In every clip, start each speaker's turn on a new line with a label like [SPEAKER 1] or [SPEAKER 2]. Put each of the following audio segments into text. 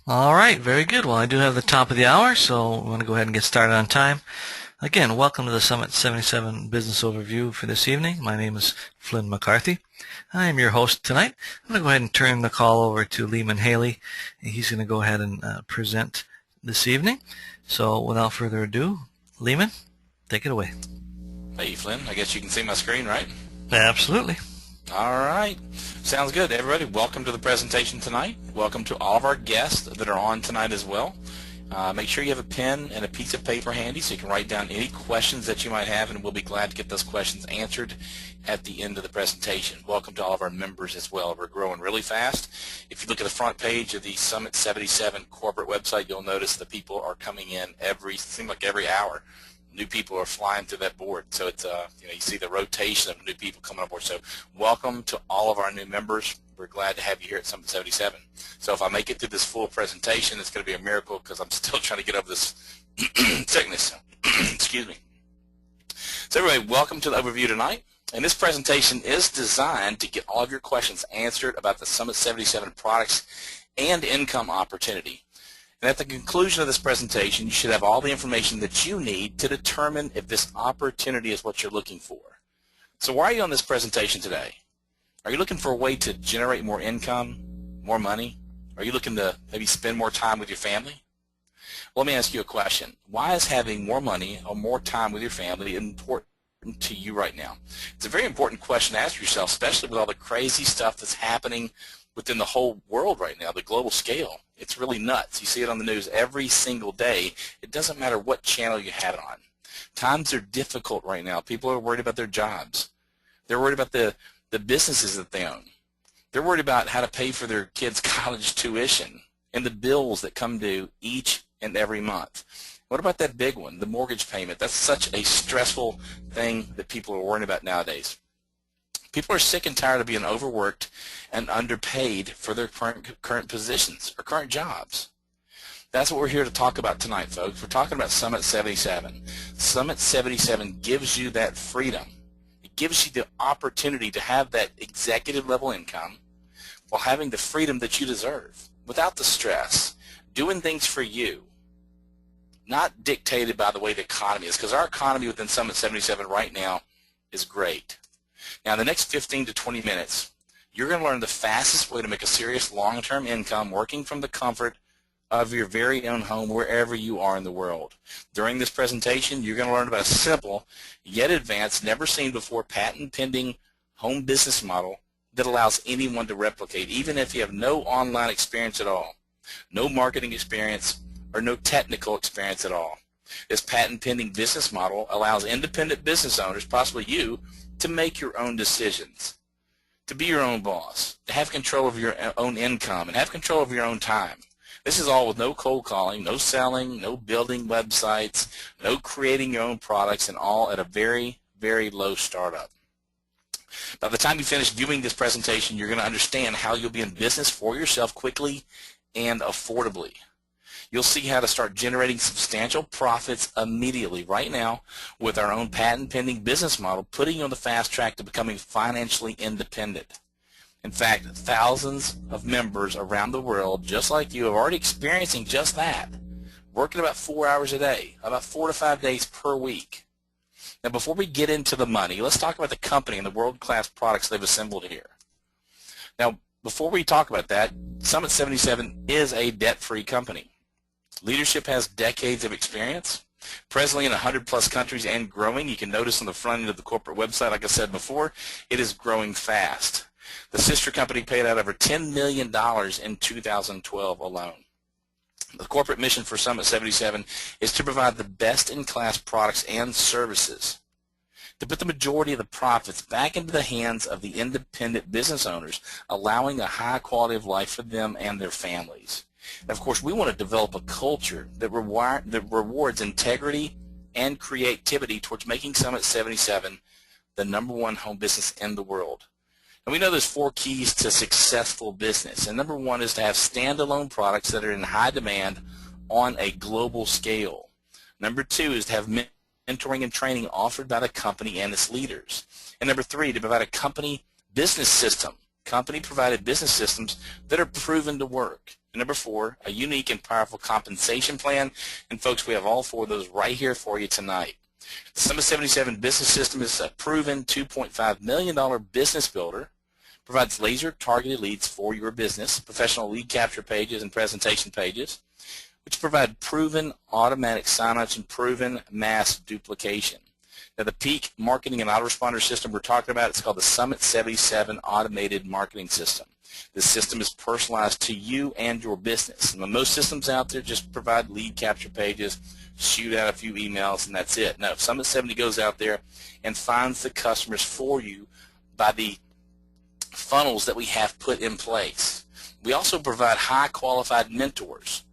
[SPEAKER 1] All right, very good. Well, I do have the top of the hour, so we're going to go ahead and get started on time. Again, welcome to the Summit 77 Business Overview for this evening. My name is Flynn McCarthy. I am your host tonight. I'm going to go ahead and turn the call over to Lehman Haley. He's going to go ahead and present this evening. So without further ado, Lehman, take it away.
[SPEAKER 2] Hey, Flynn, I guess you can see my screen, right?
[SPEAKER 1] Absolutely.
[SPEAKER 2] All right. Sounds good. Everybody, welcome to the presentation tonight. Welcome to all of our guests that are on tonight as well. Make sure you have a pen and a piece of paper handy so you can write down any questions that you might have, and we'll be glad to get those questions answered at the end of the presentation. Welcome to all of our members as well. We're growing really fast. If you look at the front page of the Summit77 corporate website, you'll notice the people are coming in seems like every hour. New people are flying through that board, so it's you see the rotation of new people coming on board. So welcome to all of our new members. We're glad to have you here at Summit77. So if I make it through this full presentation, it's going to be a miracle because I'm still trying to get over this sickness. Excuse me. So everybody, welcome to the overview tonight. And this presentation is designed to get all of your questions answered about the Summit77 products and income opportunity. And at the conclusion of this presentation, you should have all the information that you need to determine if this opportunity is what you're looking for. So why are you on this presentation today? Are you looking for a way to generate more income, more money? Are you looking to maybe spend more time with your family? Well, let me ask you a question. Why is having more money or more time with your family important to you right now? It's a very important question to ask yourself, especially with all the crazy stuff that's happening within the whole world right now, the global scale. It's really nuts. You see it on the news every single day. It doesn't matter what channel you have it on. Times are difficult right now. People are worried about their jobs. They're worried about the businesses that they own. They're worried about how to pay for their kids' college tuition and the bills that come due each and every month. What about that big one, the mortgage payment? That's such a stressful thing that people are worrying about nowadays. People are sick and tired of being overworked and underpaid for their current positions or current jobs. That's what we're here to talk about tonight, folks. We're talking about Summit77. Summit77 gives you that freedom. It gives you the opportunity to have that executive level income while having the freedom that you deserve, without the stress, doing things for you, not dictated by the way the economy is, because our economy within Summit77 right now is great. Now, in the next 15 to 20 minutes, you're going to learn the fastest way to make a serious long-term income working from the comfort of your very own home wherever you are in the world. During this presentation, you're going to learn about a simple yet advanced, never seen before patent-pending home business model that allows anyone to replicate, even if you have no online experience at all, no marketing experience, or no technical experience at all. This patent-pending business model allows independent business owners, possibly you, to make your own decisions, to be your own boss, to have control of your own income, and have control of your own time. This is all with no cold calling, no selling, no building websites, no creating your own products, and all at a very, very low startup. By the time you finish viewing this presentation, you're going to understand how you'll be in business for yourself quickly and affordably. You'll see how to start generating substantial profits immediately right now with our own patent-pending business model, putting you on the fast track to becoming financially independent. In fact, thousands of members around the world, just like you, are already experiencing just that, working about 4 hours a day, about 4 to 5 days per week. Now, before we get into the money, let's talk about the company and the world-class products they've assembled here. Now, before we talk about that, Summit77 is a debt-free company. Leadership has decades of experience, presently in 100+ countries and growing. You can notice on the front end of the corporate website, like I said before, it is growing fast. The sister company paid out over $10 million in 2012 alone. The corporate mission for Summit77 is to provide the best-in-class products and services, to put the majority of the profits back into the hands of the independent business owners, allowing a high quality of life for them and their families. And of course, we want to develop a culture that rewards integrity and creativity towards making Summit77 the #1 home business in the world. And we know there's 4 keys to successful business. And #1 is to have standalone products that are in high demand on a global scale. #2 is to have mentoring and training offered by the company and its leaders. And #3, to provide a company business system company-provided business systems that are proven to work. And number 4, a unique and powerful compensation plan. And folks, we have all 4 of those right here for you tonight. The Summit77 business system is a proven $2.5 million business builder, provides laser-targeted leads for your business, professional lead capture pages and presentation pages, which provide proven automatic sign-ups and proven mass duplication. Now, the peak marketing and autoresponder system we're talking about, it's called the Summit77 automated marketing system. This system is personalized to you and your business. And most systems out there just provide lead capture pages, shoot out a few emails, and that's it. Now, if Summit70 goes out there and finds the customers for you by the funnels that we have put in place. We also provide high qualified mentors,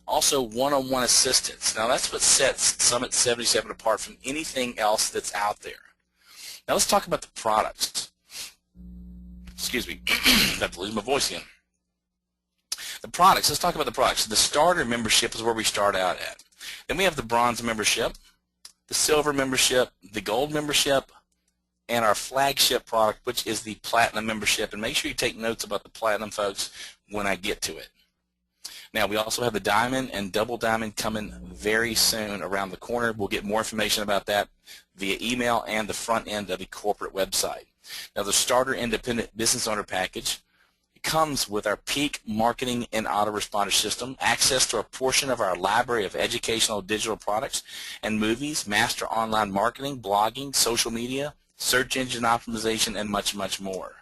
[SPEAKER 2] also one-on-one assistance. Now, that's what sets Summit77 apart from anything else that's out there. Now, let's talk about the products. Excuse me, I have to lose my voice again. The products, let's talk about the products. The starter membership is where we start out at. Then we have the bronze membership, the silver membership, the gold membership, and our flagship product, which is the platinum membership. And make sure you take notes about the platinum, folks, when I get to it. Now, we also have the diamond and double diamond coming very soon around the corner. We'll get more information about that via email and the front end of the corporate website. Now, the starter independent business owner package comes with our peak marketing and autoresponder system, access to a portion of our library of educational digital products and movies, master online marketing, blogging, social media, search engine optimization, and much, much more.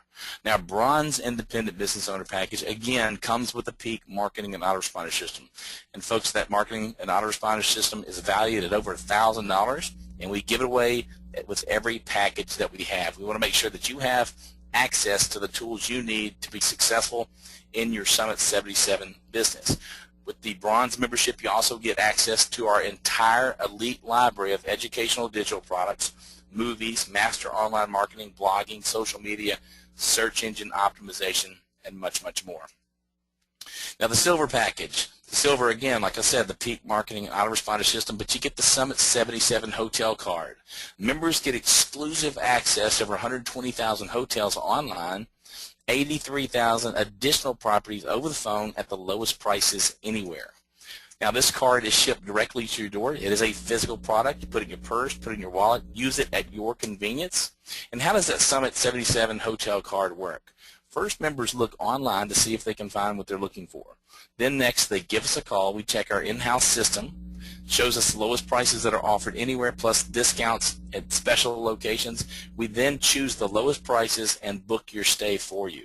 [SPEAKER 2] Now, bronze independent business owner package, again, comes with a peak marketing and autoresponder system. And folks, that marketing and autoresponder system is valued at over $1,000, and we give it away with every package that we have. We want to make sure that you have access to the tools you need to be successful in your Summit77 business. With the bronze membership, you also get access to our entire elite library of educational digital products, movies, master online marketing, blogging, social media, search engine optimization, and much, much more. Now, the silver package. The silver, again, like I said, the peak marketing and autoresponder system, but you get the Summit77 hotel card. Members get exclusive access to over 120,000 hotels online, 83,000 additional properties over the phone at the lowest prices anywhere. Now, this card is shipped directly to your door. It is a physical product. You put it in your purse, put it in your wallet, use it at your convenience. And how does that Summit77 hotel card work? First, members look online to see if they can find what they're looking for. Then next, they give us a call. We check our in-house system, shows us the lowest prices that are offered anywhere, plus discounts at special locations. We then choose the lowest prices and book your stay for you.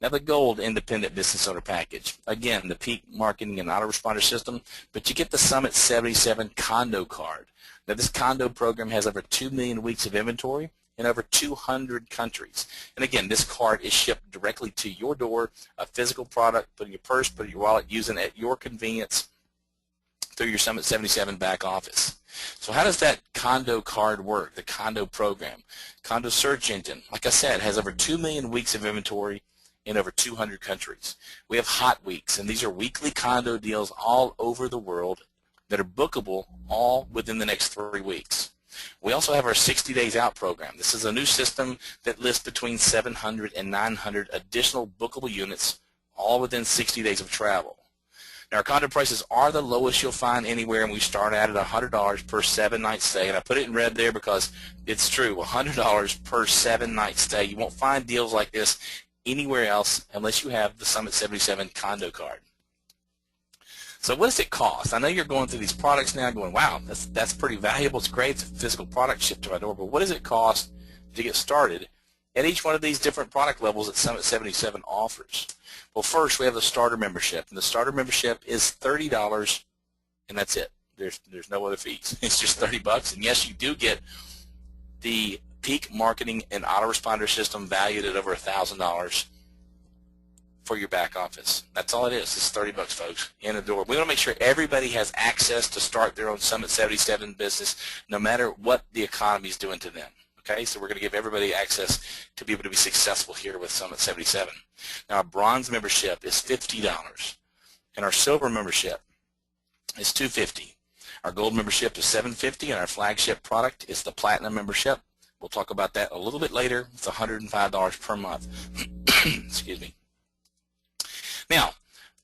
[SPEAKER 2] Now, the gold independent business owner package. Again, the peak marketing and autoresponder system, but you get the Summit77 condo card. Now, this condo program has over 2 million weeks of inventory in over 200 countries. And again, this card is shipped directly to your door, a physical product, put in your purse, put in your wallet, using it at your convenience through your Summit77 back office. So how does that condo card work, the condo program? Condo search engine, like I said, has over 2 million weeks of inventory in over 200 countries. We have hot weeks, and these are weekly condo deals all over the world that are bookable all within the next 3 weeks. We also have our 60 Days Out program. This is a new system that lists between 700 and 900 additional bookable units, all within 60 days of travel. Now, our condo prices are the lowest you'll find anywhere, and we start out at $100 per 7-night stay. And I put it in red there because it's true, $100 per 7-night stay. You won't find deals like this anywhere else unless you have the Summit77 condo card. So what does it cost? I know you're going through these products now going, wow, that's pretty valuable. It's great. It's a physical product shipped to my door. But what does it cost to get started at each one of these different product levels that Summit77 offers? Well, first, we have the starter membership. And the starter membership is $30, and that's it. There's no other fees. It's just $30. And yes, you do get the peak marketing and autoresponder system valued at over $1,000 for your back office. That's all it is. It's $30, folks, in the door. We want to make sure everybody has access to start their own Summit77 business, no matter what the economy is doing to them. Okay, so we're going to give everybody access to be able to be successful here with Summit77. Now, our bronze membership is $50, and our silver membership is $250. Our gold membership is $750, and our flagship product is the platinum membership. We'll talk about that a little bit later. It's $105 per month. Excuse me. Now,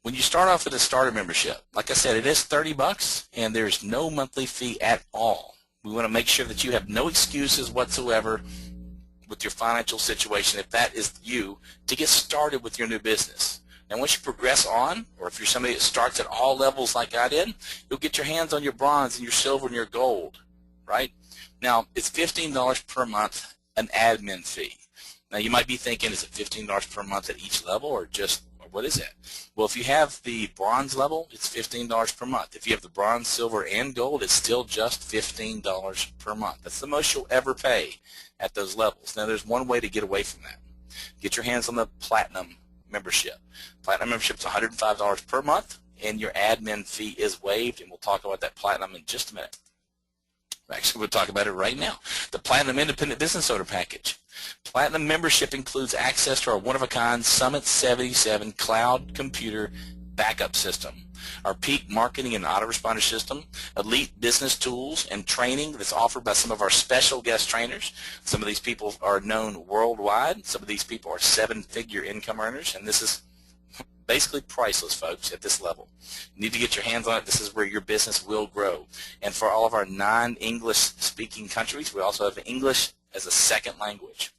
[SPEAKER 2] when you start off with a starter membership, like I said, it is $30 and there's no monthly fee at all. We want to make sure that you have no excuses whatsoever with your financial situation, if that is you, to get started with your new business. And once you progress on, or if you're somebody that starts at all levels like I did, you'll get your hands on your bronze and your silver and your gold, right? Now, it's $15 per month, an admin fee. Now, you might be thinking, is it $15 per month at each level, or what is it? Well, if you have the bronze level, it's $15 per month. If you have the bronze, silver, and gold, it's still just $15 per month. That's the most you'll ever pay at those levels. Now, there's one way to get away from that. Get your hands on the platinum membership. Platinum membership is $105 per month, and your admin fee is waived, and we'll talk about that platinum in just a minute. Actually, we'll talk about it right now. The Platinum Independent Business Owner Package. Platinum membership includes access to our one-of-a-kind Summit77 cloud computer backup system, our peak marketing and autoresponder system, elite business tools and training that's offered by some of our special guest trainers. Some of these people are known worldwide. Some of these people are seven-figure income earners, and this is basically priceless, folks, at this level. You need to get your hands on it. This is where your business will grow. And for all of our non-English speaking countries, we also have English as a second language.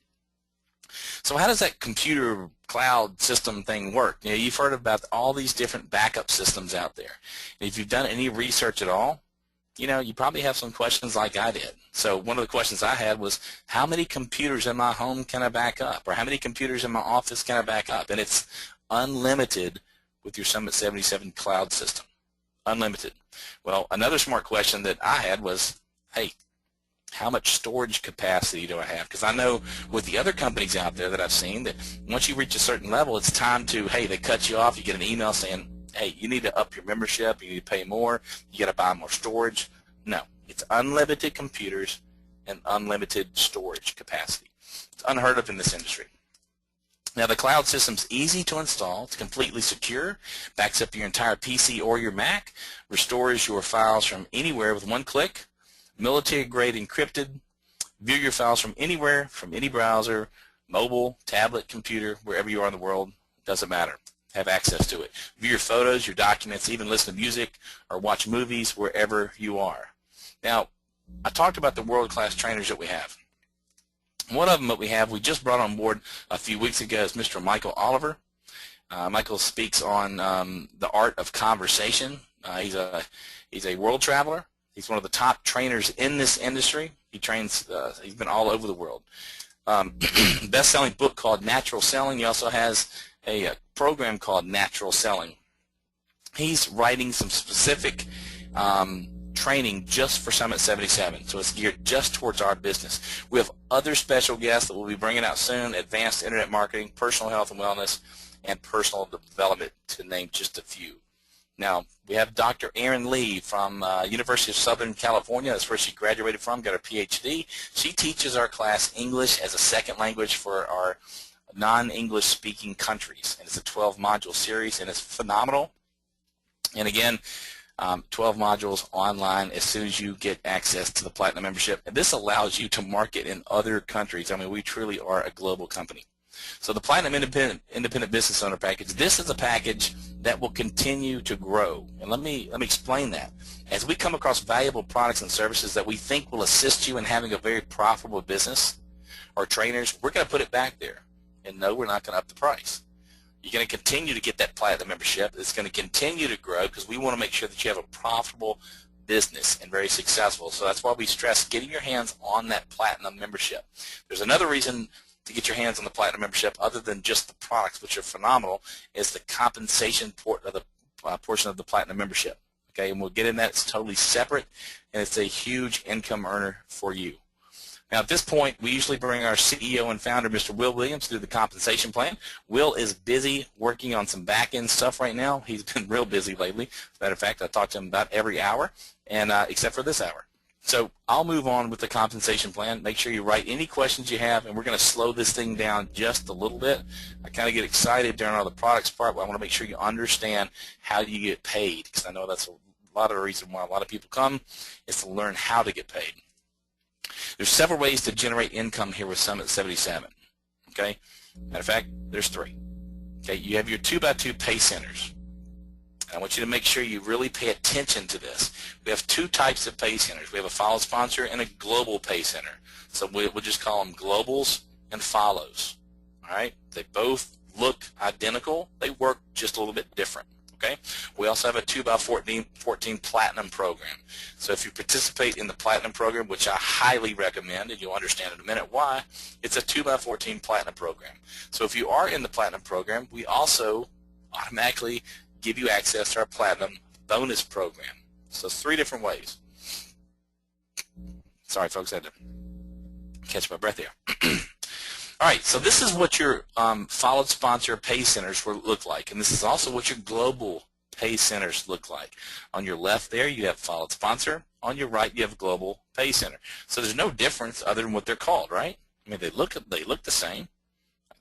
[SPEAKER 2] So how does that computer cloud system thing work? You know, you've heard about all these different backup systems out there. And if you've done any research at all, you know, you probably have some questions like I did. So one of the questions I had was, how many computers in my home can I back up? Or how many computers in my office can I back up? And it's unlimited with your Summit77 cloud system. Unlimited. Well, another smart question that I had was, hey, how much storage capacity do I have? Because I know with the other companies out there that I've seen that once you reach a certain level, it's time to, hey, they cut you off. You get an email saying, hey, you need to up your membership. You need to pay more. You got to buy more storage. No, it's unlimited computers and unlimited storage capacity. It's unheard of in this industry. Now, the cloud system's easy to install. It's completely secure, backs up your entire PC or your Mac, restores your files from anywhere with one click, military-grade encrypted, view your files from anywhere, from any browser, mobile, tablet, computer, wherever you are in the world, doesn't matter. Have access to it. View your photos, your documents, even listen to music or watch movies wherever you are. Now, I talked about the world-class trainers that we have. One of them that we just brought on board a few weeks ago is Mr. Michael Oliver. Michael speaks on the art of conversation. He's a world traveler. He's one of the top trainers in this industry. He trains. He's been all over the world. Best-selling book called Natural Selling. He also has a program called Natural Selling. He's writing some specific training just for Summit77, so it's geared just towards our business. We have other special guests that we'll be bringing out soon: advanced internet marketing, personal health and wellness, and personal development, to name just a few. Now, we have Dr. Erin Lee from University of Southern California. That's where she graduated from, got her PhD. She teaches our class English as a second language for our non-English speaking countries, and it's a 12-module series, and it's phenomenal. And again, 12 modules online as soon as you get access to the Platinum membership. And this allows you to market in other countries. I mean, we truly are a global company. So the Platinum Independent Business Owner Package, this is a package that will continue to grow. And let me explain that. As we come across valuable products and services that we think will assist you in having a very profitable business, or trainers, we're going to put it back there. And no, we're not going to up the price. You're going to continue to get that Platinum membership. It's going to continue to grow because we want to make sure that you have a profitable business and very successful. So that's why we stress getting your hands on that Platinum membership. There's another reason to get your hands on the Platinum membership other than just the products, which are phenomenal, is the compensation portion of the Platinum membership. Okay, and we'll get in that. It's totally separate, and it's a huge income earner for you. Now, at this point, we usually bring our CEO and founder, Mr. Will Williams, through the compensation plan. Will is busy working on some back-end stuff right now. He's been real busy lately. As a matter of fact, I talk to him about every hour, and except for this hour. So I'll move on with the compensation plan. Make sure you write any questions you have, and we're going to slow this thing down just a little bit. I kind of get excited during all the products part, but I want to make sure you understand how you get paid, because I know that's a lot of the reason why a lot of people come is to learn how to get paid. There's several ways to generate income here with Summit77. Okay, Matter of fact, there's 3. Okay, you have your 2x2 pay centers. I want you to make sure you really pay attention to this. We have 2 types of pay centers. We have a follow sponsor and a global pay center. So we'll just call them globals and follows. All right? They both look identical. They work just a little bit different. Okay? We also have a 2x14 platinum program. So if you participate in the platinum program, which I highly recommend, and you'll understand in a minute why, it's a 2x14 platinum program. So if you are in the platinum program, we also automatically give you access to our platinum bonus program. So 3 different ways. Sorry folks, I had to catch my breath here. All right, so this is what your followed sponsor pay centers will look like, and this is also what your global pay centers look like. On your left there you have followed sponsor, on your right you have global pay center. So there's no difference other than what they're called, right? I mean, they look the same.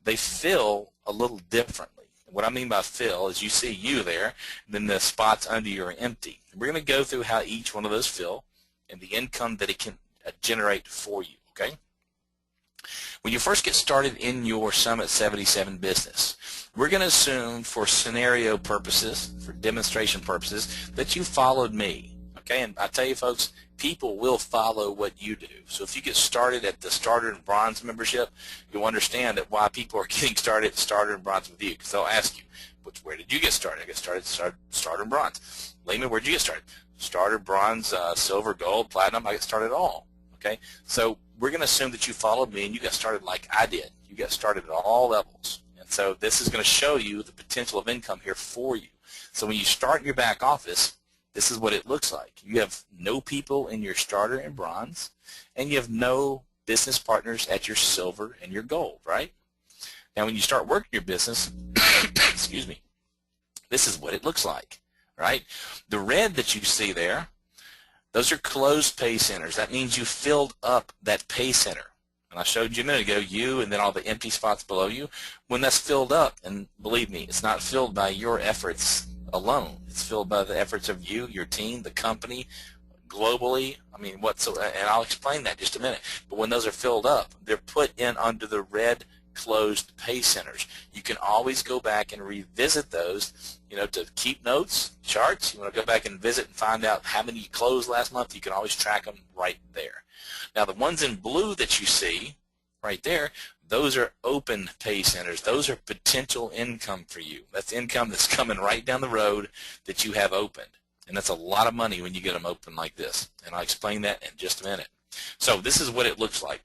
[SPEAKER 2] They feel a little differently. What I mean by fill is you see you there, and then the spots under you are empty. We're going to go through how each one of those fill and the income that it can generate for you, okay? When you first get started in your Summit77 business, we're going to assume for scenario purposes, for demonstration purposes, that you followed me, okay? And I tell you folks, people will follow what you do. So if you get started at the starter and bronze membership, you'll understand that why people are getting started at starter and bronze with you, because they'll ask you, where did you get started? I got started starter and bronze. Lehman, where did you get started? Starter, bronze, silver, gold, platinum. I got started all. Okay, so we're going to assume that you followed me and you got started like I did. You got started at all levels. And so this is going to show you the potential of income here for you. So when you start in your back office, this is what it looks like. You have no people in your starter and bronze, and you have no business partners at your silver and your gold, right? Now when you start working your business, excuse me, this is what it looks like, right? The red that you see there, those are closed pay centers. That means you filled up that pay center. And I showed you a minute ago, you and then all the empty spots below you. When that's filled up, and believe me, it's not filled by your efforts alone. It's filled by the efforts of you, your team, the company, globally. I mean, and I'll explain that in just a minute. But when those are filled up, they're put in under the red closed pay centers. You can always go back and revisit those, to keep notes, charts. You want to go back and visit and find out how many you closed last month. You can always track them right there. Now the ones in blue that you see right there, those are open pay centers. Those are potential income for you. That's income that's coming right down the road that you have opened. And that's a lot of money when you get them open like this. And I'll explain that in just a minute. So this is what it looks like.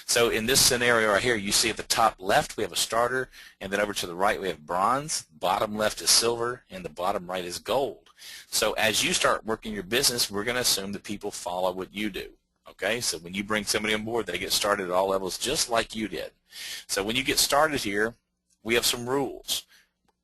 [SPEAKER 2] So in this scenario right here, you see at the top left we have a starter, and then over to the right we have bronze, bottom left is silver, and the bottom right is gold. So as you start working your business, we're going to assume that people follow what you do. Okay, so when you bring somebody on board, they get started at all levels just like you did. So when you get started here, we have some rules,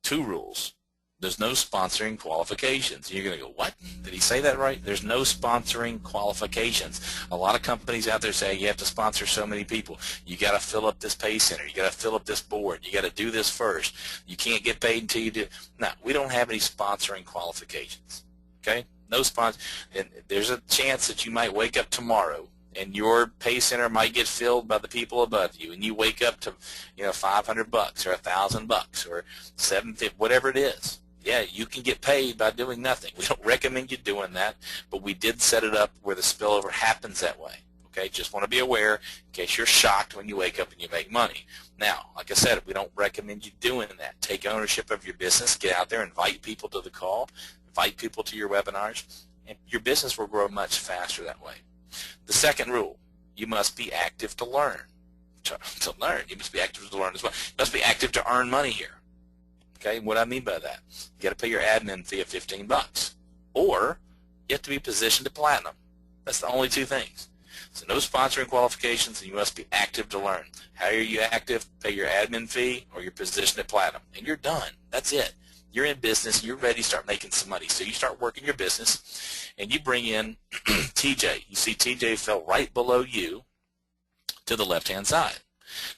[SPEAKER 2] 2 rules. There's no sponsoring qualifications. You're going to go, what? Did he say that right? There's no sponsoring qualifications. A lot of companies out there say you have to sponsor so many people. You got to fill up this pay center. You got to fill up this board. You got to do this first. You can't get paid until you do. No, we don't have any sponsoring qualifications. Okay? No sponsor. And there's a chance that you might wake up tomorrow and your pay center might get filled by the people above you, and you wake up to, $500 or $1,000 or $750, whatever it is. Yeah, you can get paid by doing nothing. We don't recommend you doing that, but we did set it up where the spillover happens that way. Okay, just want to be aware in case you're shocked when you wake up and you make money. Now, like I said, we don't recommend you doing that. Take ownership of your business. Get out there, invite people to the call, invite people to your webinars, and your business will grow much faster that way. The second rule, you must be active to learn. To learn, you must be active to learn as well. You must be active to earn money here. Okay, what I mean by that, you got to pay your admin fee of $15, or you have to be positioned to platinum. That's the only 2 things. So no sponsoring qualifications, and you must be active to learn. How are you active? Pay your admin fee, or you're positioned at platinum, and you're done. That's it. You're in business. You're ready to start making some money. So you start working your business, and you bring in TJ. You see TJ fell right below you to the left-hand side.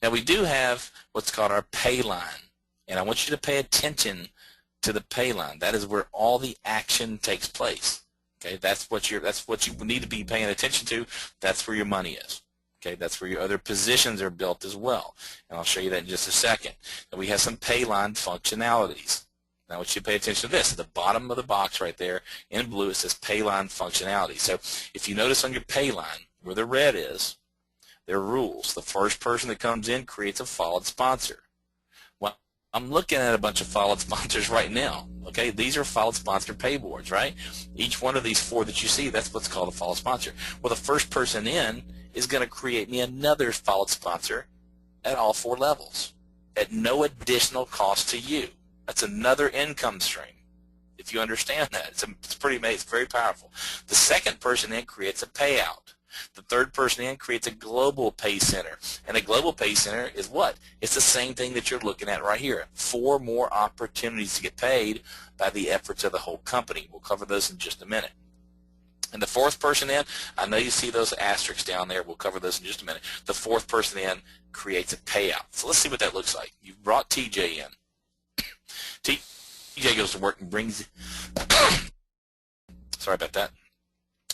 [SPEAKER 2] Now we do have what's called our pay line. And I want you to pay attention to the pay line. That is where all the action takes place. Okay, that's what you need to be paying attention to. That's where your money is. Okay, that's where your other positions are built as well. And I'll show you that in just a second. And we have some pay line functionalities. Now I want you to pay attention to this. At the bottom of the box right there in blue, it says pay line functionality. So if you notice on your pay line where the red is, there are rules. The first person that comes in creates a followed sponsor. Well, I'm looking at a bunch of followed sponsors right now. Okay, these are followed sponsor pay boards, right? Each one of these four that you see, that's what's called a followed sponsor. Well, the first person in is going to create me another followed sponsor at all four levels at no additional cost to you. That's another income stream. If you understand that, it's pretty amazing. It's very powerful. The second person in creates a payout. The third person in creates a global pay center. And a global pay center is what? It's the same thing that you're looking at right here. 4 more opportunities to get paid by the efforts of the whole company. We'll cover those in just a minute. And the fourth person in, I know you see those asterisks down there. We'll cover those in just a minute. The fourth person in creates a payout. So let's see what that looks like. You've brought TJ in. TJ goes to work and brings sorry about that.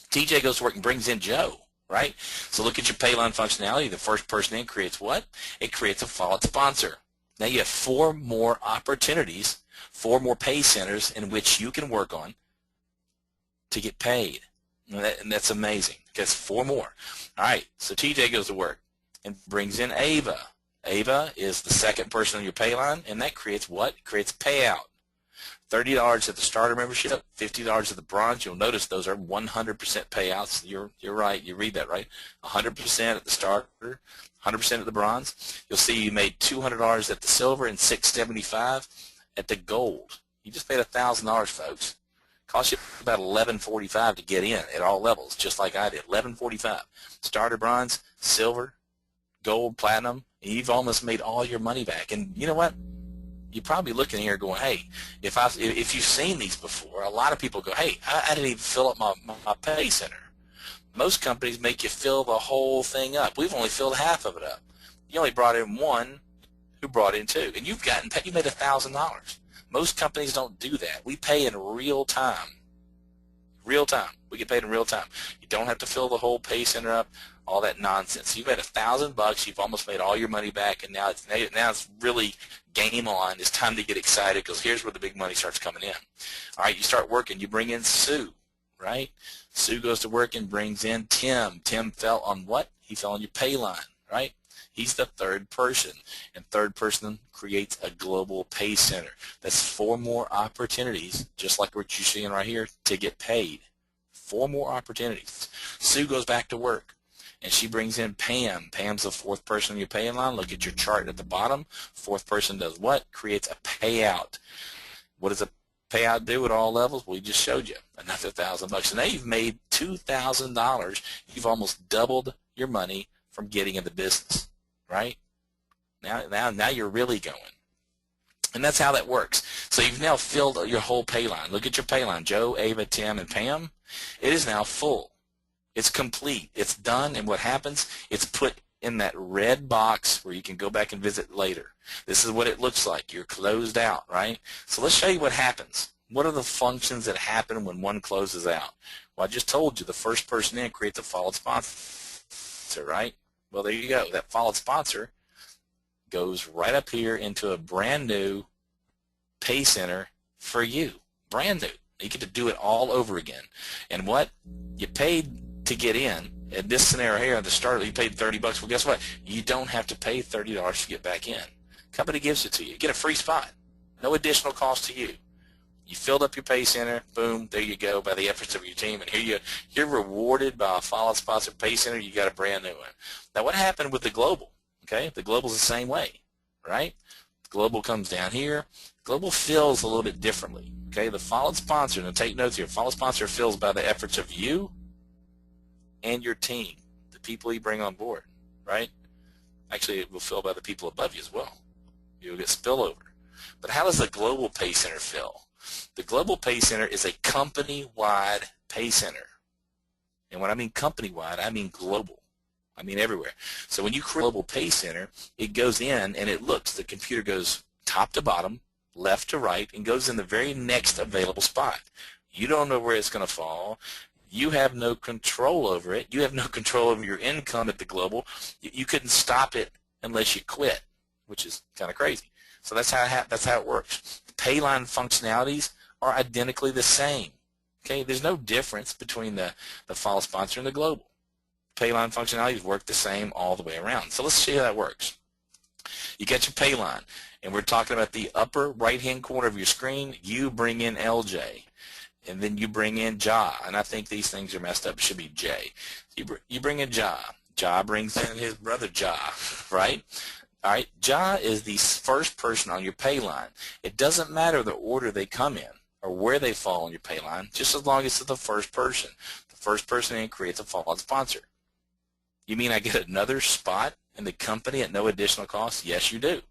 [SPEAKER 2] TJ goes to work and brings in Joe, right? So look at your pay line functionality. The first person in creates what? It creates a followed sponsor. Now you have 4 more opportunities, 4 more pay centers in which you can work on to get paid. And that's amazing. That's 4 more. All right, so TJ goes to work and brings in Ava. Ava is the second person on your pay line, and that creates what? It creates payout. $30 at the starter membership, $50 at the bronze. You'll notice those are 100% payouts. You're right. You read that right. 100% at the starter, 100% at the bronze. You'll see you made $200 at the silver and $675 at the gold. You just paid $1,000, folks. Cost you about $11.45 to get in at all levels, just like I did. $11.45. Starter, bronze, silver, gold, platinum, and you've almost made all your money back. And you know what? You're probably looking here going, hey, if you've seen these before, a lot of people go, hey, I didn't even fill up my pay center. Most companies make you fill the whole thing up. We've only filled half of it up. You only brought in one who brought in 2, and you made $1,000. Most companies don't do that. We pay in real time. Real time. We get paid in real time. You don't have to fill the whole pay center up, all that nonsense. You've made $1,000. You've almost made all your money back, and now it's really game on. It's time to get excited because here's where the big money starts coming in. All right, you start working. You bring in Sue, right? Sue goes to work and brings in Tim. Tim fell on what? He fell on your pay line, right? He's the third person, and third person creates a global pay center. That's 4 more opportunities, just like what you're seeing right here, to get paid. 4 more opportunities. Sue goes back to work, and she brings in Pam. Pam's the 4th person in your pay line. Look at your chart at the bottom. 4th person does what? Creates a payout. What does a payout do at all levels? Well, we just showed you. Another $1,000. So now you've made $2,000. You've almost doubled your money from getting into business. Right? Now you're really going. And that's how that works. So you've now filled your whole pay line. Look at your pay line. Joe, Ava, Tim, and Pam. It is now full. It's complete. It's done. And what happens? It's put in that red box where you can go back and visit later. This is what it looks like. You're closed out, right? So let's show you what happens. What are the functions that happen when one closes out? Well, I just told you the first person in creates a followed sponsor, right? Well, there you go. That followed sponsor goes right up here into a brand new pay center for you. Brand new. You get to do it all over again. And what? You paid to get in. In this scenario here, at the start, you paid $30. Well, guess what? You don't have to pay $30 to get back in. Company gives it to you. You get a free spot. No additional cost to you. You filled up your pay center, boom, there you go, by the efforts of your team, and you're rewarded by a followed sponsor pay center. You got a brand new one. Now, what happened with the global? Okay, the global's the same way, right? The global comes down here. Global fills a little bit differently. Okay, the followed sponsor, and take notes here, followed sponsor fills by the efforts of you and your team, the people you bring on board, right? Actually, it will fill by the people above you as well. You'll get spillover. But how does the global pay center fill? The Global Pay Center is a company-wide pay center. And when I mean company-wide, I mean global. I mean everywhere. So when you create a Global Pay Center, it goes in and it looks. The computer goes top to bottom, left to right, and goes in the very next available spot. You don't know where it's going to fall. You have no control over it. You have no control over your income at the global. You couldn't stop it unless you quit, which is kind of crazy. So that's how it works. The Payline functionalities are identically the same. Okay, there's no difference between the follow sponsor and the global. Payline functionalities work the same all the way around. So let's see how that works. You got your Payline, and we're talking about the upper right-hand corner of your screen. You bring in LJ, and then you bring in Ja, and I think these things are messed up. It should be J. You bring in Ja. Ja brings in his brother Ja, right? All right, Ja is the first person on your Payline. It doesn't matter the order they come in or where they fall on your Payline, just as long as it's the first person. The first person in creates a followed sponsor. You mean I get another spot in the company at no additional cost? Yes, you do.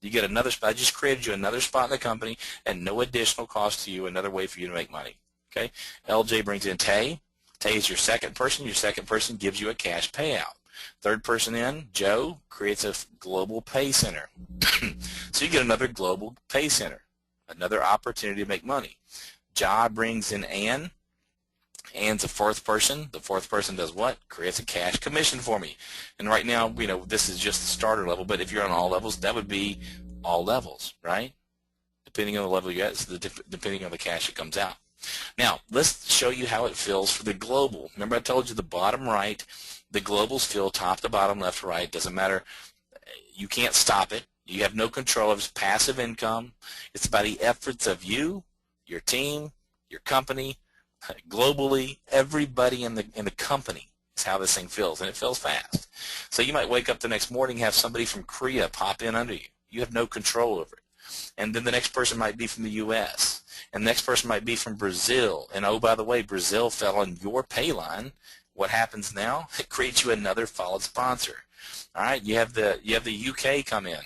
[SPEAKER 2] You get another spot. I just created you another spot in the company at no additional cost to you, another way for you to make money. Okay? LJ brings in Tay. Tay is your second person. Your second person gives you a cash payout. Third person in, Joe, creates a global pay center. So you get another global pay center, another opportunity to make money. Ja brings in Ann. Ann's the fourth person. The fourth person does what? Creates a cash commission for me. And right now, this is just the starter level, but if you're on all levels, that would be all levels, right? Depending on the level you're at, depending on the cash that comes out. Now, let's show you how it fills for the global. Remember I told you the bottom right, the globals fill top to bottom, left to right. Doesn't matter. You can't stop it. You have no control of it. It's passive income. It's by the efforts of you, your team, your company, globally, everybody in the company is how this thing fills, and it fills fast. So you might wake up the next morning, have somebody from Korea pop in under you. You have no control over it. And then the next person might be from the U.S., and the next person might be from Brazil. And oh, by the way, Brazil fell on your Payline. What happens now? It creates you another followed sponsor. All right, you have the UK come in.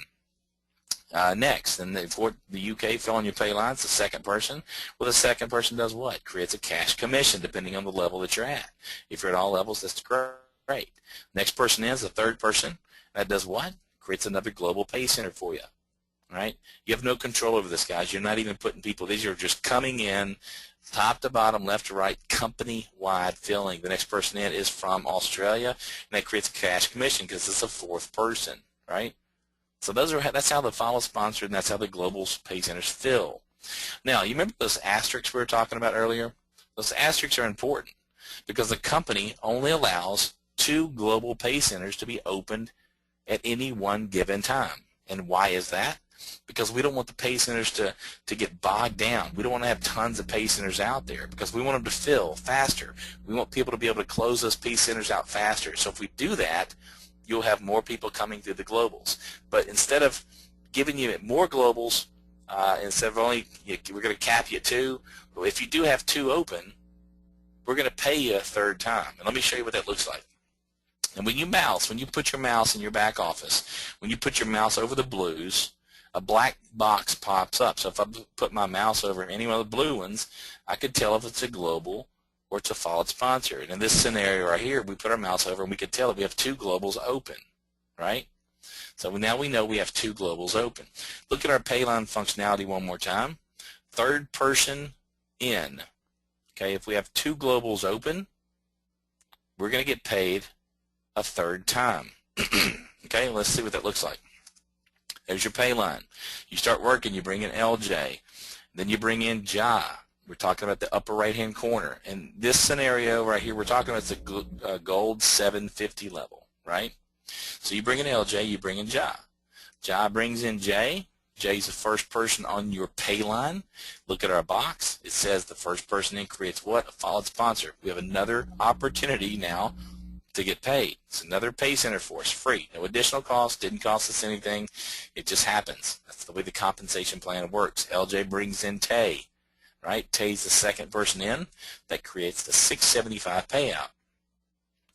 [SPEAKER 2] Next, and the UK fell on your Payline, it's the second person. Well, the second person does what? Creates a cash commission depending on the level that you're at. If you're at all levels, that's great. Next person is the third person. That does what? Creates another global pay center for you. All right? You have no control over this, guys. You're not even putting people. These are just coming in, top to bottom, left to right, company-wide filling. The next person in is from Australia, and that creates a cash commission because it's a fourth person, right? So that's how the follow sponsor, and that's how the global pay centers fill. Now, you remember those asterisks we were talking about earlier? Those asterisks are important because the company only allows 2 global pay centers to be opened at any one given time. And why is that? Because we don't want the pay centers to get bogged down. We don't want to have tons of pay centers out there because we want them to fill faster. We want people to be able to close those pay centers out faster. So if we do that, you'll have more people coming through the globals. But instead of giving you more globals, instead of only, we're going to cap you at 2. But if you do have 2 open, we're going to pay you a third time. And let me show you what that looks like. And when you put your mouse in your back office, when you put your mouse over the blues, a black box pops up. So if I put my mouse over any one of the blue ones, I could tell if it's a global or it's a followed sponsor. And in this scenario right here, we put our mouse over and we could tell that we have 2 globals open, right? So now we know we have 2 globals open. Look at our Payline functionality one more time. Third person in. Okay, if we have 2 globals open, we're going to get paid a third time. Okay, let's see what that looks like. There's your Payline. You start working, you bring in LJ. Then you bring in Ja. We're talking about the upper right-hand corner. And this scenario right here, we're talking about the gold 750 level, right? So you bring in LJ, you bring in Ja. Ja brings in Jay. Jay's the first person on your Payline. Look at our box. It says the first person in creates what? A followed sponsor. We have another opportunity now to get paid. It's another pay center for us, free. No additional cost, didn't cost us anything. It just happens. That's the way the compensation plan works. LJ brings in Tay, right? Tay's the second person in. That creates the 675 payout.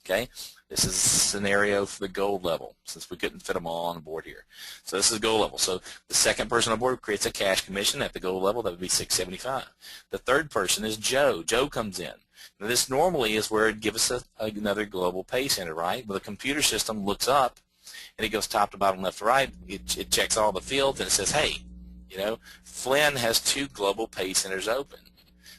[SPEAKER 2] Okay? This is a scenario for the gold level since we couldn't fit them all on board here. So this is gold level. So the second person on board creates a cash commission at the gold level. That would be 675. The third person is Joe. Joe comes in. Now this normally is where it gives us another global pay center, right? But the computer system looks up and it goes top to bottom, left to right. It checks all the fields and it says, hey, Flynn has 2 global pay centers open.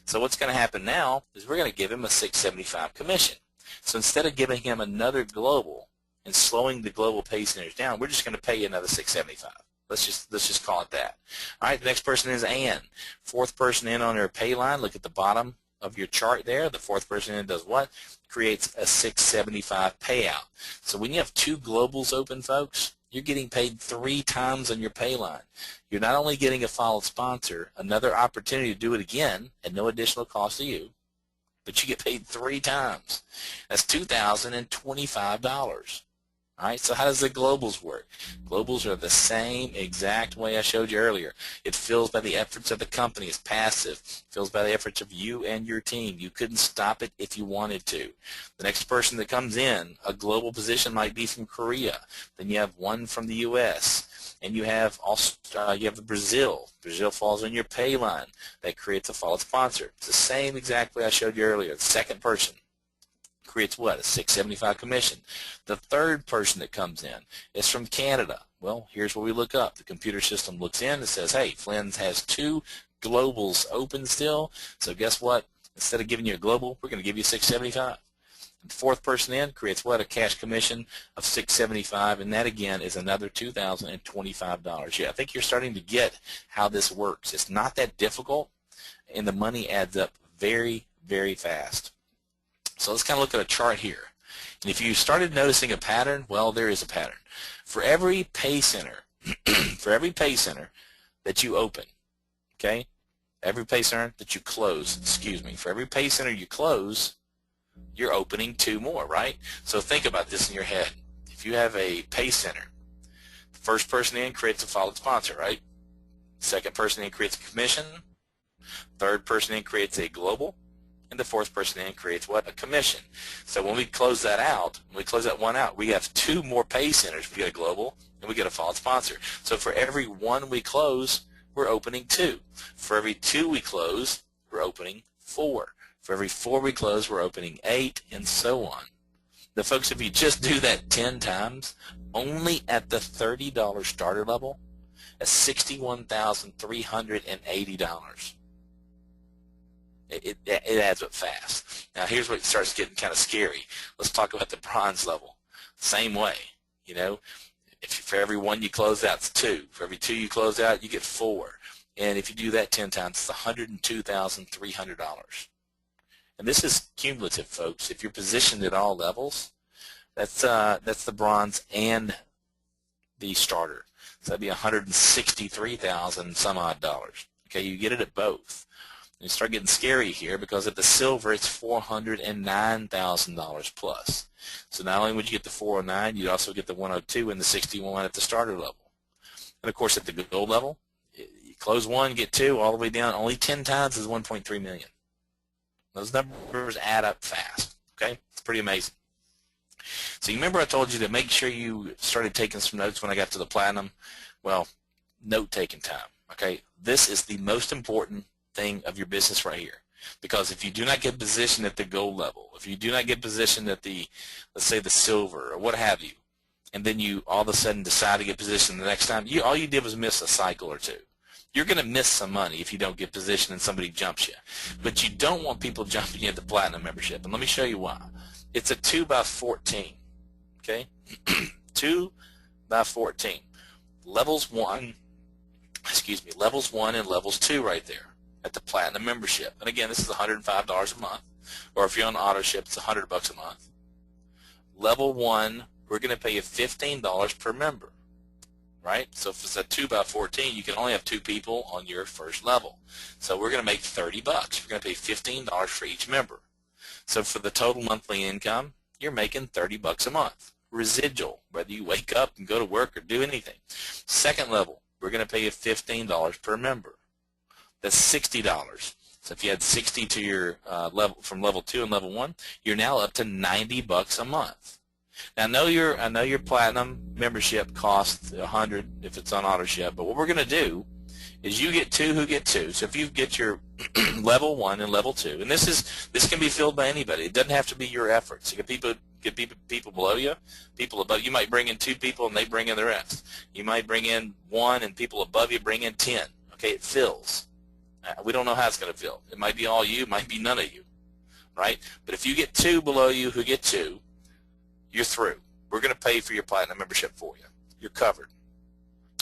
[SPEAKER 2] So what's going to happen now is we're going to give him a $6.75 commission. So instead of giving him another global and slowing the global pay centers down, we're just going to pay you another $6.75. Let's just call it that. All right, the next person is Ann. Fourth person in on her pay line. Look at the bottom of your chart there. The fourth person in does what? Creates a $6.75 payout. So when you have two globals open, folks, you're getting paid 3 times on your pay line. You're not only getting a followed sponsor, another opportunity to do it again at no additional cost to you, but you get paid 3 times. That's $2,025. All right, so how does the globals work? Globals are the same exact way I showed you earlier. It fills by the efforts of the company. It's passive. It fills by the efforts of you and your team. You couldn't stop it if you wanted to. The next person that comes in, a global position might be from Korea. Then you have one from the U.S. And you have Brazil. Brazil falls on your pay line. That creates a followed sponsor. It's the same exact way I showed you earlier. The second person creates what? A $6.75 commission. The third person that comes in is from Canada. Well, here's where we look up. The computer system looks in and says, hey, Flynn has 2 globals open still, so guess what? Instead of giving you a global, we're going to give you $6.75. The fourth person in creates what? A cash commission of $6.75, and that again is another $2,025. Yeah, I think you're starting to get how this works. It's not that difficult, and the money adds up very, very fast. So let's kind of look at a chart here. And if you started noticing a pattern, well, there is a pattern. For every pay center, for every pay center that you open, okay, every pay center that you close, for every pay center you close, you're opening 2 more, right? So think about this in your head. If you have a pay center, the first person in creates a followed sponsor, right? Second person in creates a commission. Third person in creates a global. And the fourth person in creates what? A commission. So when we close that out, when we close that one out, we have 2 more pay centers. We get a global and we get a followed sponsor. So for every 1 we close, we're opening 2. For every 2 we close, we're opening 4. For every 4 we close, we're opening 8, and so on. Now, folks, if you just do that 10 times, only at the $30 starter level, that's $61,380. It adds up fast. Now here's where it starts getting kind of scary. Let's talk about the bronze level. Same way, you know. If for every 1 you close out, it's 2. For every 2 you close out, you get 4. And if you do that 10 times, it's $102,300. And this is cumulative, folks. If you're positioned at all levels, that's the bronze and the starter. So that'd be $163,000 some odd dollars. Okay, you get it at both. You start getting scary here because at the silver it's $409,000 plus. So not only would you get the 409, you'd also get the 102 and the 61 at the starter level. And of course at the gold level, you close 1, get 2, all the way down. Only 10 times is $1.3 million. Those numbers add up fast. Okay, it's pretty amazing. So you remember I told you to make sure you started taking some notes when I got to the platinum. Well, note-taking time. Okay, this is the most important thing of your business right here, because if you do not get positioned at the gold level, if you do not get positioned at the, let's say, the silver or what have you, and then you all of a sudden decide to get positioned the next time, all you did was miss a cycle or 2. You're going to miss some money if you don't get positioned and somebody jumps you. But you don't want people jumping you at the platinum membership, and let me show you why. It's a 2x14, okay? 2x14. Levels 1 and levels 2 right there at the platinum membership. And again, this is $105 a month, or if you're on auto ship, it's $100 a month. Level 1, we're going to pay you $15 per member, right? So if it's a 2x14, you can only have 2 people on your first level. So we're going to make $30. We're going to pay $15 for each member. So for the total monthly income, you're making $30 a month. Residual, whether you wake up and go to work or do anything. Second level, we're going to pay you $15 per member. That's $60. So if you had 60 to your level from level 2 and level 1, you're now up to $90 a month. Now I know your platinum membership costs $100 if it's on auto ship, but what we're going to do is you get 2 who get 2. So if you get your level 1 and level 2, and this can be filled by anybody. It doesn't have to be your efforts. You get people below you, people above. You might bring in 2 people and they bring in the rest. You might bring in 1 and people above you bring in 10. Okay, it fills. We don't know how it's going to feel. It might be all you, it might be none of you, right? But if you get 2 below you who get 2, you're through. We're going to pay for your platinum membership for you. You're covered.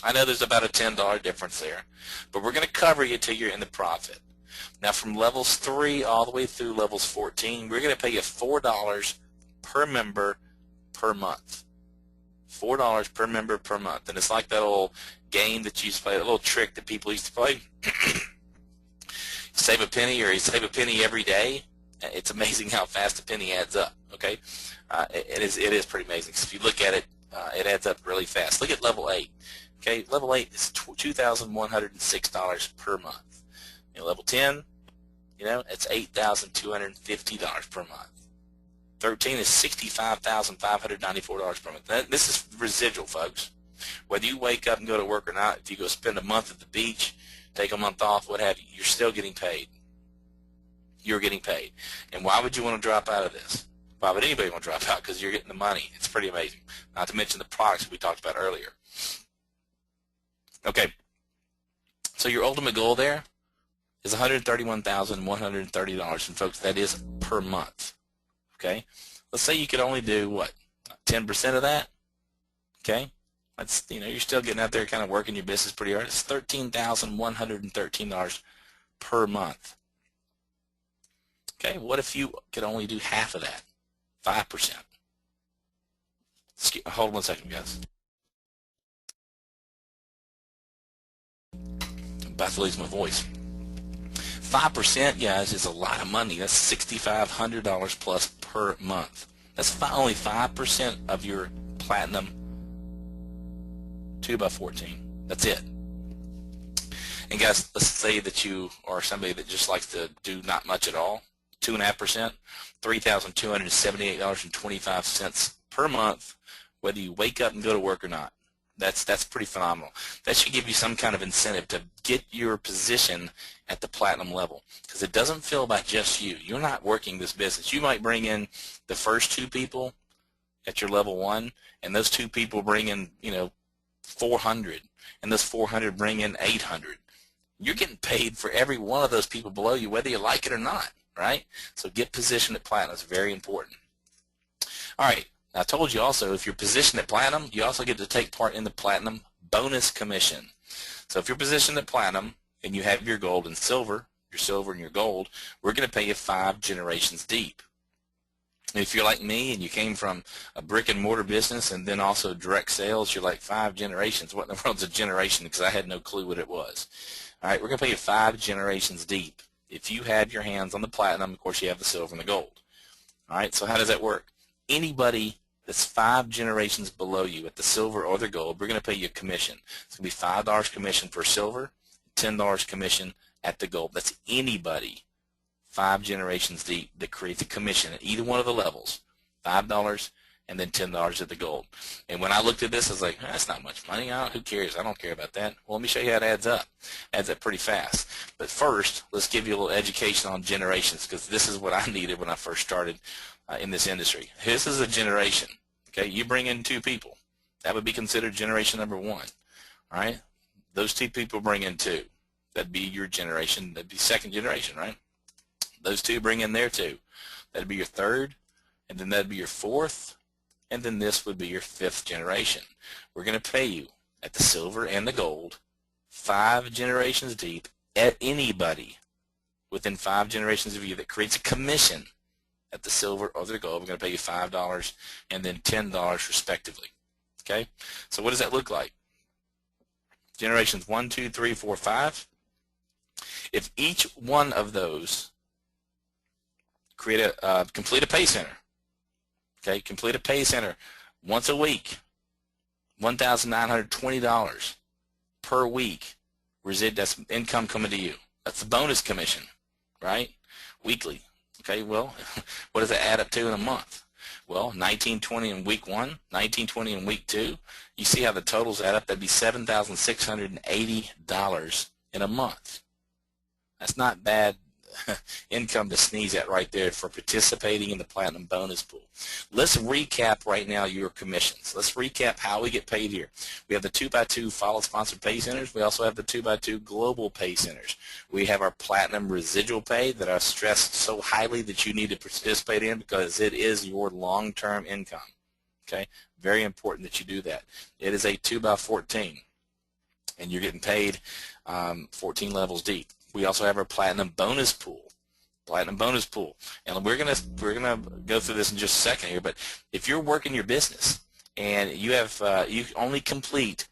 [SPEAKER 2] I know there's about a $10 difference there, but we're going to cover you till you're in the profit. Now from levels 3 all the way through levels 14, we're going to pay you $4 per member per month. $4 per member per month. And it's like that old game that you used to play, that little trick that people used to play. Save a penny, or you save a penny every day. It's amazing how fast a penny adds up, okay? It is pretty amazing. So if you look at it, it adds up really fast. Look at level 8. Okay, level 8 is $2,106 per month. You know, level 10, you know, it's $8,250 per month. 13 is $65,594 per month. This is residual, folks. Whether you wake up and go to work or not, if you go spend a month at the beach, take a month off, what have you, you're still getting paid. You're getting paid. And why would you want to drop out of this? Why would anybody want to drop out? Because you're getting the money. It's pretty amazing. Not to mention the products we talked about earlier. Okay. So your ultimate goal there is $131,130. And folks, that is per month. Okay. Let's say you could only do what? 10% of that. Okay. That's, you know, you're still getting out there kind of working your business pretty hard. It's $13,113 per month. Okay, what if you could only do half of that? 5%. Hold on 1 second, guys. I'm about to lose my voice. 5%, guys, is a lot of money. That's $6,500 plus per month. That's only 5% of your platinum 2x14. That's it. And guys, let's say that you are somebody that just likes to do not much at all. 2.5%, $3,278.25 per month, whether you wake up and go to work or not. That's pretty phenomenal. That should give you some kind of incentive to get your position at the platinum level, because it doesn't feel about just you. You're not working this business. You might bring in the first 2 people at your level 1, and those 2 people bring in, you know, 400, and those 400 bring in 800. You're getting paid for every one of those people below you, whether you like it or not, right? So get positioned at platinum. It's very important. All right. I told you also, if you're positioned at platinum, you also get to take part in the platinum bonus commission. So if you're positioned at platinum and you have your gold and silver, and your gold, we're going to pay you 5 generations deep. And if you're like me and you came from a brick and mortar business and then also direct sales, you're like 5 generations. What in the world's a generation? Because I had no clue what it was. All right, we're going to pay you 5 generations deep. If you had your hands on the platinum, of course you have the silver and the gold. All right, so how does that work? Anybody that's 5 generations below you at the silver or the gold, we're going to pay you a commission. It's going to be $5 commission for silver, $10 commission at the gold. That's anybody 5 generations deep that creates a commission at either one of the levels, $5 and then $10 at the gold. And when I looked at this, I was like, that's not much money. Who cares? I don't care about that. Well, let me show you how it adds up. It adds up pretty fast. But first, let's give you a little education on generations, because this is what I needed when I first started in this industry. This is a generation. Okay, you bring in 2 people. That would be considered generation number 1. All right, those 2 people bring in 2. That'd be your generation. That'd be second generation, right? Those 2 bring in their 2. That'd be your 3rd, and then that'd be your 4th, and then this would be your 5th generation. We're going to pay you at the silver and the gold 5 generations deep at anybody within 5 generations of you that creates a commission at the silver or the gold. We're going to pay you $5 and then $10 respectively. Okay, so what does that look like? Generations 1, 2, 3, 4, 5. If each one of those complete a pay center, okay, complete a pay center once a week, $1,920 per week. That's income coming to you. That's the bonus commission, right? Weekly. Okay, well, what does that add up to in a month? Well, $1,920 in week 1, $1,920 in week 2. You see how the totals add up? That'd be $7,680 in a month. That's not bad income to sneeze at right there for participating in the Platinum Bonus Pool. Let's recap right now your commissions. Let's recap how we get paid here. We have the 2x2 Follow Sponsored Pay Centers. We also have the 2x2 Global Pay Centers. We have our Platinum Residual Pay that I've stressed so highly that you need to participate in because it is your long-term income. Okay, very important that you do that. It is a 2x14, and you're getting paid 14 levels deep. We also have our Platinum Bonus Pool. Platinum Bonus Pool. And we're gonna go through this in just a second here, but if you're working your business and you have you only complete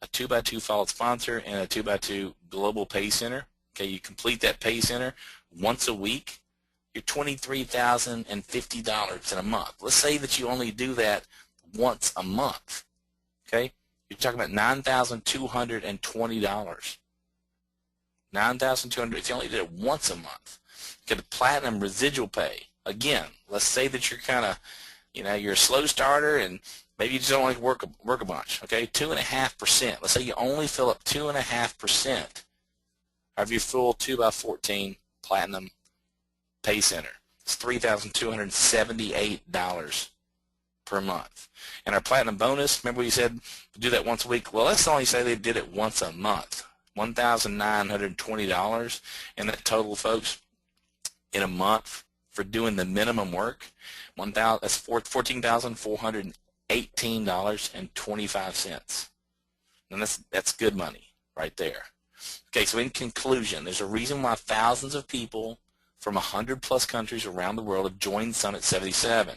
[SPEAKER 2] a 2x2 followed sponsor and a 2x2 global pay center, okay, you complete that pay center once a week, you're $23,050 in a month. Let's say that you only do that once a month, okay? You're talking about $9,220. $9,200 if you only did it once a month. Get a Platinum Residual Pay. Again, let's say that you're kind of, you're a slow starter and maybe you just don't like work a bunch. Okay, 2.5%. Let's say you only fill up 2.5% of your full 2x14 Platinum Pay Center. It's $3,278 per month. And our Platinum Bonus, remember we said to do that once a week? Well, let's only say they did it once a month. $1,920, and that total, folks, in a month for doing the minimum work, that's $14,418.25, and that's good money right there. Okay, so in conclusion, there's a reason why thousands of people from 100+ countries around the world have joined Summit 77,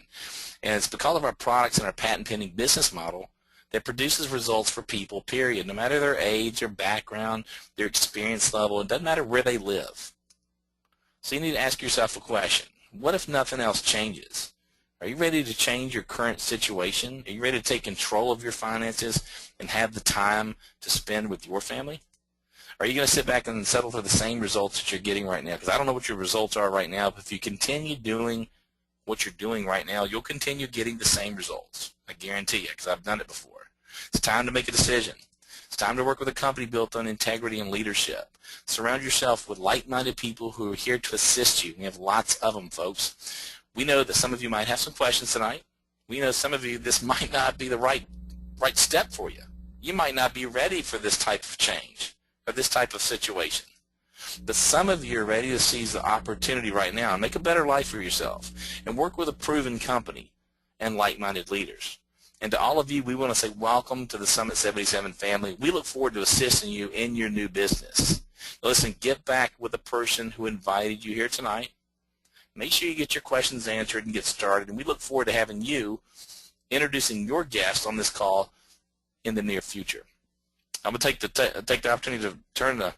[SPEAKER 2] and it's because of our products and our patent-pending business model that produces results for people, period, no matter their age, their background, their experience level. It doesn't matter where they live. So you need to ask yourself a question. What if nothing else changes? Are you ready to change your current situation? Are you ready to take control of your finances and have the time to spend with your family? Are you going to sit back and settle for the same results that you're getting right now? Because I don't know what your results are right now, but if you continue doing what you're doing right now, you'll continue getting the same results. I guarantee you, because I've done it before. It's time to make a decision. It's time to work with a company built on integrity and leadership. Surround yourself with like-minded people who are here to assist you. We have lots of them, folks. We know that some of you might have some questions tonight. We know some of you, this might not be the right step for you. You might not be ready for this type of change or this type of situation. But some of you are ready to seize the opportunity right now and make a better life for yourself and work with a proven company and like-minded leaders. And to all of you, we want to say welcome to the Summit 77 family. We look forward to assisting you in your new business. Now listen, get back with the person who invited you here tonight. Make sure you get your questions answered and get started. And we look forward to having you introducing your guest on this call in the near future. I'm going to take the opportunity to turn the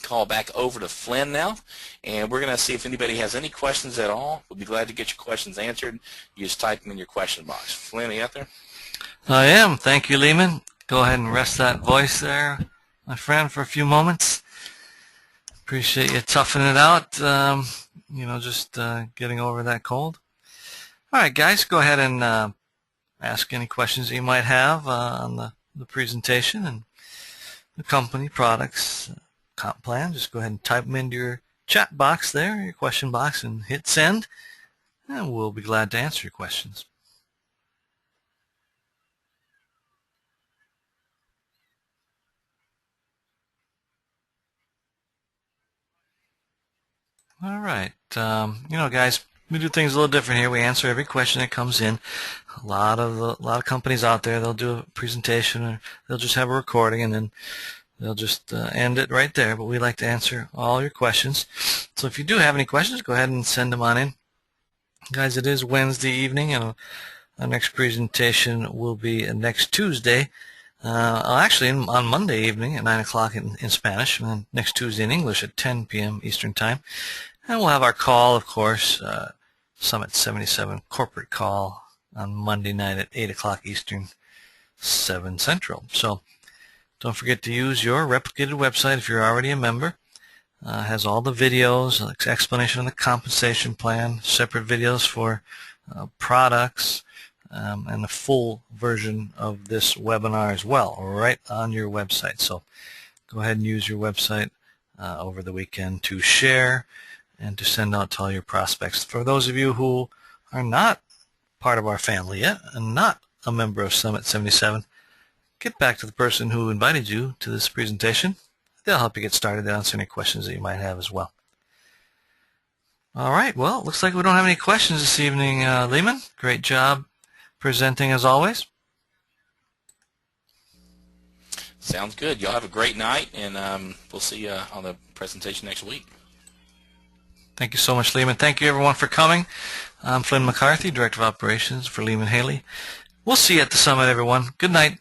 [SPEAKER 2] call back over to Flynn now, and we're going to see if anybody has any questions at all. We'll be glad to get your questions answered. You just type them in your question box. Flynn, are you out there?
[SPEAKER 1] I am. Thank you, Lehman. Go ahead and rest that voice there, my friend, for a few moments. Appreciate you toughing it out, just getting over that cold. All right, guys, go ahead and ask any questions that you might have on the presentation and the company, products, comp plan. Just go ahead and type them into your chat box there, your question box, and hit send, and we'll be glad to answer your questions. All right. Guys, we do things a little different here. We answer every question that comes in. A lot of companies out there, they'll do a presentation or they'll just have a recording and then they'll just end it right there. But we like to answer all your questions. So if you do have any questions, go ahead and send them on in. Guys, it is Wednesday evening, and our next presentation will be next Tuesday. Actually, on Monday evening at 9 o'clock in Spanish, and then next Tuesday in English at 10 p.m. Eastern Time. And we'll have our call, of course, Summit 77 corporate call on Monday night at 8 o'clock Eastern, 7 Central. So don't forget to use your replicated website if you're already a member. It has all the videos, explanation of the compensation plan, separate videos for products, and the full version of this webinar as well, right on your website. So go ahead and use your website over the weekend to share and to send out to all your prospects. For those of you who are not part of our family yet and not a member of Summit 77, get back to the person who invited you to this presentation. They'll help you get started and answer any questions that you might have as well. All right, well, it looks like we don't have any questions this evening, Lehman. Great job presenting as always.
[SPEAKER 2] Sounds good. Y'all have a great night, and we'll see you on the presentation next week.
[SPEAKER 1] Thank you so much, Lehman. Thank you, everyone, for coming. I'm Flynn McCarthy, Director of Operations for Lehman Haley. We'll see you at the summit, everyone. Good night.